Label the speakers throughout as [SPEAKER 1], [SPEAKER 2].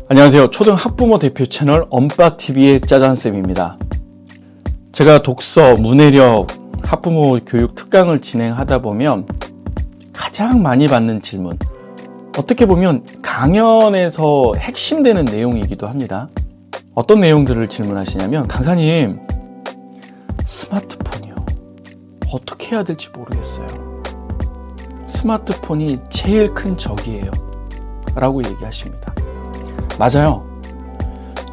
[SPEAKER 1] 안녕하세요. 초등 학부모 대표 채널 엄빠TV의 짜잔쌤입니다. 제가 독서, 문해력, 학부모 교육 특강을 진행하다 보면 가장 많이 받는 질문, 어떻게 보면 강연에서 핵심되는 내용이기도 합니다. 어떤 내용들을 질문하시냐면, 강사님, 스마트폰이요. 어떻게 해야 될지 모르겠어요. 스마트폰이 제일 큰 적이에요. 라고 얘기하십니다. 맞아요.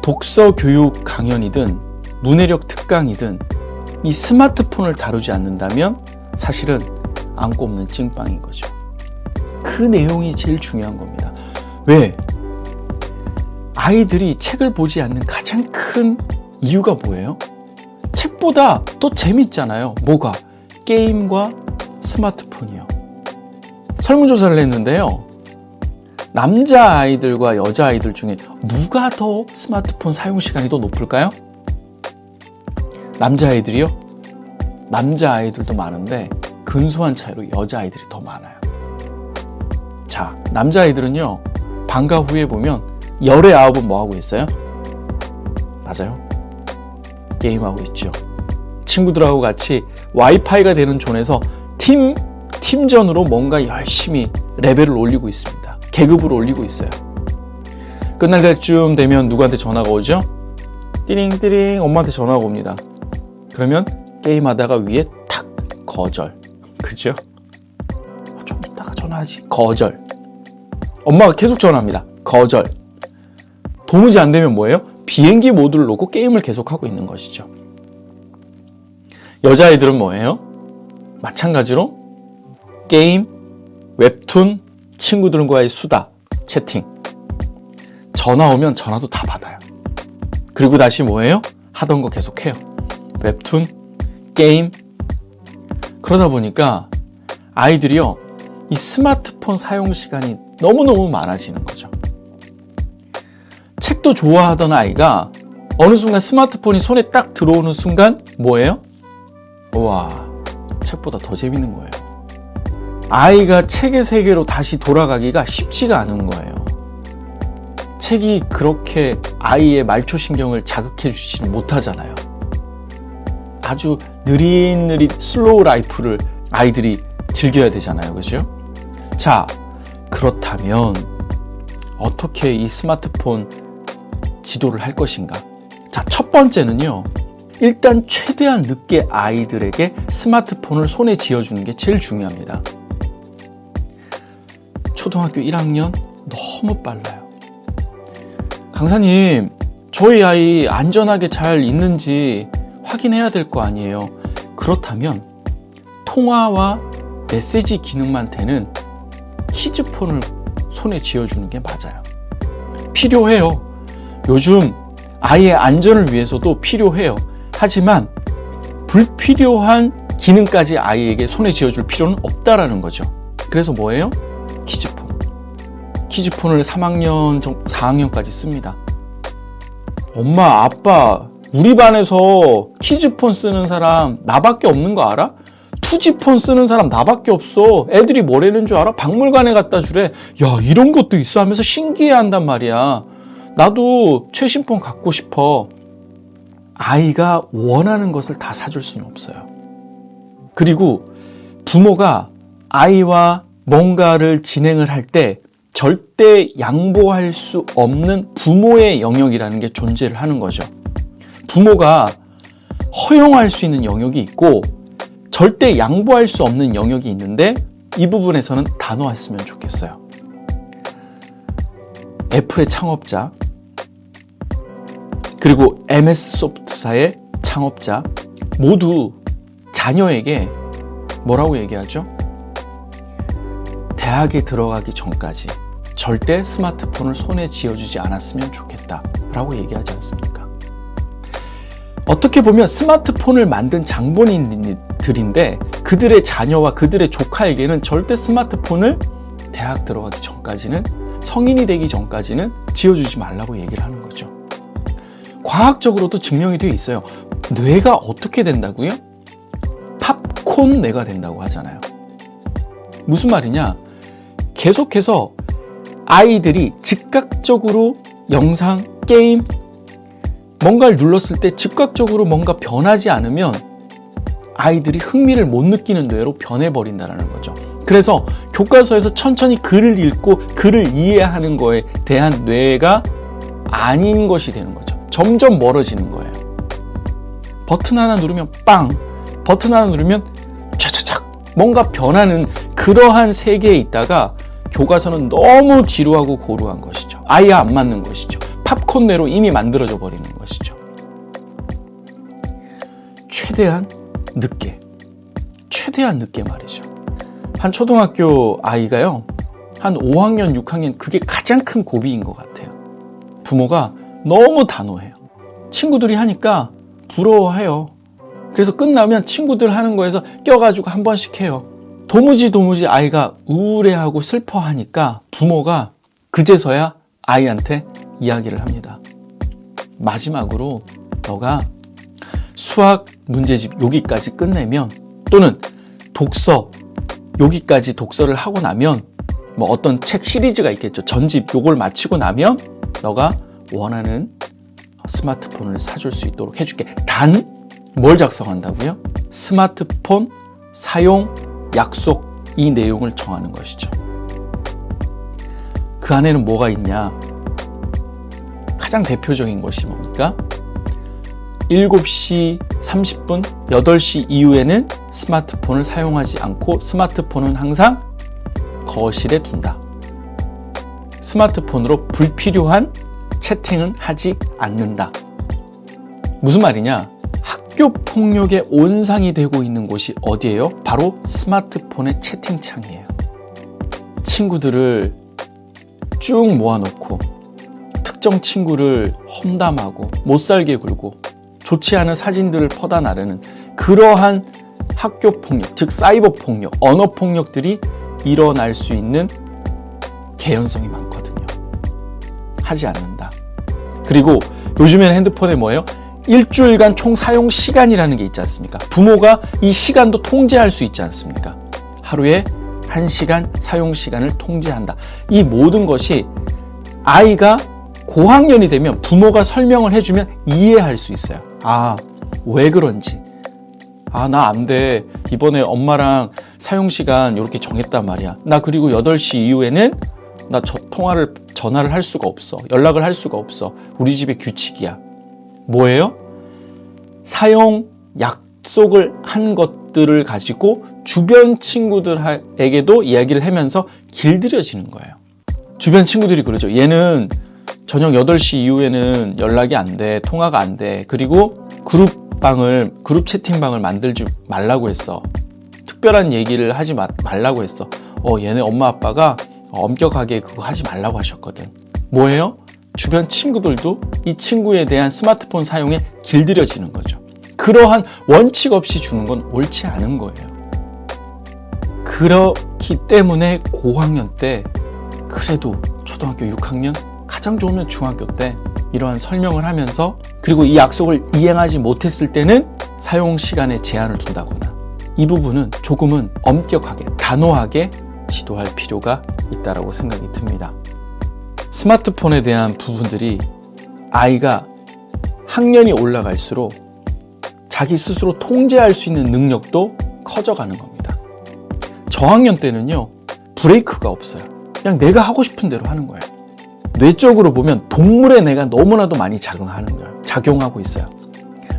[SPEAKER 1] 독서 교육 강연이든 문해력 특강이든 이 스마트폰을 다루지 않는다면 사실은 안 꼽는 찐빵인 거죠. 그 내용이 제일 중요한 겁니다. 왜? 아이들이 책을 보지 않는 가장 큰 이유가 뭐예요? 책보다 더 재밌잖아요. 뭐가? 게임과 스마트폰이요. 설문조사를 했는데요. 남자아이들과 여자아이들 중에 누가 더 스마트폰 사용 시간이 더 높을까요? 남자아이들이요? 남자아이들도 많은데 근소한 차이로 여자아이들이 더 많아요. 자, 남자아이들은요, 방과 후에 보면 열의 9은 뭐 하고 있어요? 맞아요. 게임하고 있죠. 친구들하고 같이 와이파이가 되는 존에서 팀전으로 뭔가 열심히 레벨을 올리고 있습니다. 계급을 올리고 있어요. 끝날 때쯤 되면 누구한테 전화가 오죠? 띠링띠링 엄마한테 전화가 옵니다. 그러면 게임하다가 위에 탁 거절. 그죠? 좀 이따가 전화하지. 거절. 엄마가 계속 전화합니다. 거절. 도무지 안 되면 뭐예요? 비행기 모드를 놓고 게임을 계속하고 있는 것이죠. 여자아이들은 뭐예요? 마찬가지로 게임, 웹툰, 친구들과의 수다, 채팅. 전화 오면 전화도 다 받아요. 그리고 다시 뭐예요? 하던 거 계속해요. 웹툰, 게임. 그러다 보니까 아이들이요, 이 스마트폰 사용 시간이 너무너무 많아지는 거죠. 책도 좋아하던 아이가 어느 순간 스마트폰이 손에 딱 들어오는 순간 뭐예요? 우와, 책보다 더 재밌는 거예요. 아이가 책의 세계로 다시 돌아가기가 쉽지가 않은 거예요. 책이 그렇게 아이의 말초신경을 자극해 주지는 못하잖아요. 아주 느릿느릿 슬로우 라이프를 아이들이 즐겨야 되잖아요. 그죠? 자, 그렇다면 어떻게 이 스마트폰 지도를 할 것인가? 자, 첫 번째는요, 일단 최대한 늦게 아이들에게 스마트폰을 손에 쥐어주는 게 제일 중요합니다. 초등학교 1학년 너무 빨라요. 강사님, 저희 아이 안전하게 잘 있는지 확인해야 될 거 아니에요. 그렇다면 통화와 메시지 기능만 되는 키즈폰을 손에 쥐어주는 게 맞아요. 필요해요. 요즘 아이의 안전을 위해서도 필요해요. 하지만 불필요한 기능까지 아이에게 손에 쥐어줄 필요는 없다라는 거죠. 그래서 뭐예요? 키즈폰. 키즈폰을 3학년, 4학년까지 씁니다. 엄마, 아빠, 우리 반에서 키즈폰 쓰는 사람 나밖에 없는 거 알아? 투지폰 쓰는 사람 나밖에 없어. 애들이 뭐라는 줄 알아? 박물관에 갖다 주래. 야, 이런 것도 있어 하면서 신기해 한단 말이야. 나도 최신폰 갖고 싶어. 아이가 원하는 것을 다 사줄 수는 없어요. 그리고 부모가 아이와 뭔가를 진행을 할 때 절대 양보할 수 없는 부모의 영역이라는 게 존재를 하는 거죠. 부모가 허용할 수 있는 영역이 있고 절대 양보할 수 없는 영역이 있는데 이 부분에서는 단호했으면 좋겠어요. 애플의 창업자, 그리고 MS 소프트사의 창업자 모두 자녀에게 뭐라고 얘기하죠? 대학에 들어가기 전까지 절대 스마트폰을 손에 쥐어주지 않았으면 좋겠다 라고 얘기하지 않습니까? 어떻게 보면 스마트폰을 만든 장본인들인데 그들의 자녀와 그들의 조카에게는 절대 스마트폰을 대학 들어가기 전까지는, 성인이 되기 전까지는 쥐어주지 말라고 얘기를 하는 거죠. 과학적으로도 증명이 되어 있어요. 뇌가 어떻게 된다고요? 팝콘 뇌가 된다고 하잖아요. 무슨 말이냐? 계속해서 아이들이 즉각적으로 영상, 게임, 뭔가를 눌렀을 때 즉각적으로 뭔가 변하지 않으면 아이들이 흥미를 못 느끼는 뇌로 변해버린다는 거죠. 그래서 교과서에서 천천히 글을 읽고 글을 이해하는 거에 대한 뇌가 아닌 것이 되는 거죠. 점점 멀어지는 거예요. 버튼 하나 누르면 빵, 버튼 하나 누르면 차차착 뭔가 변하는 그러한 세계에 있다가 교과서는 너무 지루하고 고루한 것이죠. 아예 안 맞는 것이죠. 팝콘 뇌로 이미 만들어져 버리는 것이죠. 최대한 늦게 말이죠. 한 초등학교 아이가요, 한 5학년, 6학년 그게 가장 큰 고비인 것 같아요. 부모가 너무 단호해요. 친구들이 하니까 부러워해요. 그래서 끝나면 친구들 하는 거에서 껴가지고 한 번씩 해요. 도무지 아이가 우울해하고 슬퍼하니까 부모가 그제서야 아이한테 이야기를 합니다. 마지막으로 너가 수학 문제집 여기까지 끝내면, 또는 독서 여기까지 독서를 하고 나면, 뭐 어떤 책 시리즈가 있겠죠. 전집 요걸 마치고 나면 너가 원하는 스마트폰을 사줄 수 있도록 해줄게. 단 뭘 작성한다고요? 스마트폰 사용 약속, 이 내용을 정하는 것이죠. 그 안에는 뭐가 있냐? 가장 대표적인 것이 뭡니까? 7시 30분, 8시 이후에는 스마트폰을 사용하지 않고 스마트폰은 항상 거실에 둔다. 스마트폰으로 불필요한 채팅은 하지 않는다. 무슨 말이냐? 학교 폭력의 온상이 되고 있는 곳이 어디예요? 바로 스마트폰의 채팅창이에요. 친구들을 쭉 모아놓고 특정 친구를 험담하고 못살게 굴고 좋지 않은 사진들을 퍼다 나르는 그러한 학교 폭력, 즉 사이버 폭력, 언어 폭력들이 일어날 수 있는 개연성이 많거든요. 하지 않는다. 그리고 요즘에는 핸드폰에 뭐예요? 일주일간 총 사용 시간이라는 게 있지 않습니까? 부모가 이 시간도 통제할 수 있지 않습니까? 하루에 1시간 사용 시간을 통제한다. 이 모든 것이 아이가 고학년이 되면 부모가 설명을 해주면 이해할 수 있어요. 아, 왜 그런지. 아, 나 안 돼. 이번에 엄마랑 사용 시간 이렇게 정했단 말이야. 나 그리고 8시 이후에는 나 전화를 할 수가 없어. 연락을 할 수가 없어. 우리 집의 규칙이야. 뭐예요? 사용 약속을 한 것들을 가지고 주변 친구들에게도 이야기를 하면서 길들여지는 거예요. 주변 친구들이 그러죠. 얘는 저녁 8시 이후에는 연락이 안 돼. 통화가 안 돼. 그리고 그룹 채팅방을 만들지 말라고 했어. 특별한 얘기를 하지 말라고 했어. 얘네 엄마 아빠가 엄격하게 그거 하지 말라고 하셨거든. 뭐예요? 주변 친구들도 이 친구에 대한 스마트폰 사용에 길들여지는 거죠. 그러한 원칙 없이 주는 건 옳지 않은 거예요. 그렇기 때문에 고학년 때, 그래도 초등학교 6학년, 가장 좋으면 중학교 때 이러한 설명을 하면서, 그리고 이 약속을 이행하지 못했을 때는 사용 시간에 제한을 둔다거나, 이 부분은 조금은 엄격하게, 단호하게 지도할 필요가 있다고 생각이 듭니다. 스마트폰에 대한 부분들이 아이가 학년이 올라갈수록 자기 스스로 통제할 수 있는 능력도 커져가는 겁니다. 저학년 때는요, 브레이크가 없어요. 그냥 내가 하고 싶은 대로 하는 거예요. 뇌적으로 보면 동물의 뇌가 너무나도 많이 작용하고 있어요.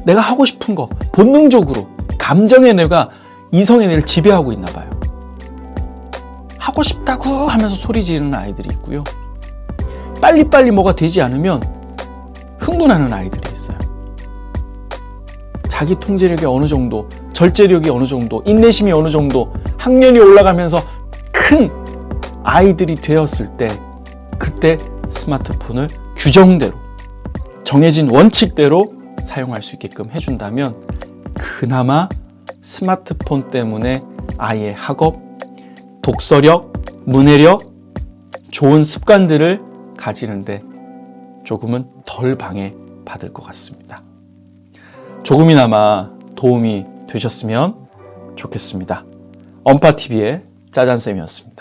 [SPEAKER 1] 내가 하고 싶은 거 본능적으로 감정의 뇌가 이성의 뇌를 지배하고 있나 봐요. 하고 싶다고 하면서 소리 지르는 아이들이 있고요. 빨리빨리 뭐가 되지 않으면 흥분하는 아이들이 있어요. 자기 통제력이 어느 정도, 절제력이 어느 정도, 인내심이 어느 정도, 학년이 올라가면서 큰 아이들이 되었을 때, 그때 스마트폰을 규정대로, 정해진 원칙대로 사용할 수 있게끔 해준다면 그나마 스마트폰 때문에 아이의 학업, 독서력, 문해력, 좋은 습관들을 가지는데 조금은 덜 방해받을 것 같습니다. 조금이나마 도움이 되셨으면 좋겠습니다. 엄파TV의 짜잔쌤이었습니다.